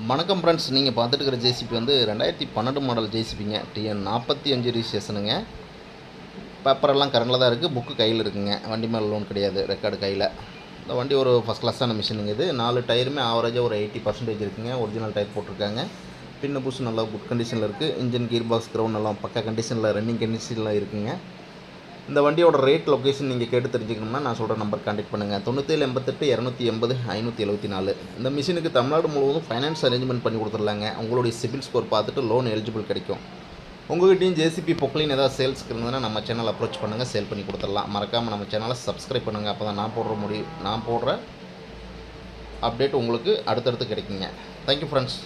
வணக்கம் ஃப்ரெண்ட்ஸ், நீங்கள் பார்த்துட்டு இருக்கிற ஜேசிபி வந்து 2012 மாடல் ஜேசிபிங்க. டிஎன் 45 ரிஜிஸ்ட்ரேஷனுங்க. பேப்பரெல்லாம் கரண்டில் தான் இருக்குது. புக்கு கையில் இருக்குங்க. வண்டி மேலே லோன் கிடையாது, ரெக்கார்டு கையில். இந்த வண்டி ஒரு ஃபஸ்ட் கிளாஸான மிஷினுங்க. இது 4 டயருமே ஆவரேஜாக ஒரு 80% இருக்குங்க. ஒரிஜினல் டயர் போட்டிருக்காங்க. பின்ன புஷ் நல்லா குட் கண்டிஷனில் இருக்குது. இன்ஜின் கீர் பாக்ஸ் கிரவுண்ட் எல்லாம் பக்கா கண்டிஷனில், ரன்னிங் கண்டிஷனில் இருக்குங்க. இந்த வண்டியோட ரேட் லொக்கேஷன் நீங்கள் கேட்டு தெரிஞ்சுக்கணும்னா நான் சொல்கிற நம்பர் கான்டெக்ட் பண்ணுங்கள். 97 88 280 574. இந்த மிஷினுக்கு தமிழ்நாடு முழுவதும் ஃபைனான்ஸ் அரேஞ்ச்மெண்ட் பண்ணி கொடுத்துடலாங்க. உங்களுடைய சிபில் ஸ்கோர் பார்த்துட்டு லோன் எலிஜிபிள் கிடைக்கும். உங்கள்கிட்டையும் ஜேசிபி பொக்லின் ஏதாவது சேல்ஸ்க்கு இருந்ததுன்னா நம்ம சேனல் அப்ரோச் பண்ணுங்கள், சேல் பண்ணி கொடுத்துடலாம். மறக்காமல் நம்ம சேனலை சப்ஸ்கிரைப் பண்ணுங்கள். அப்போ தான் நான் போடுற அப்டேட் உங்களுக்கு அடுத்தடுத்து கிடைக்குங்க. Thank you friends.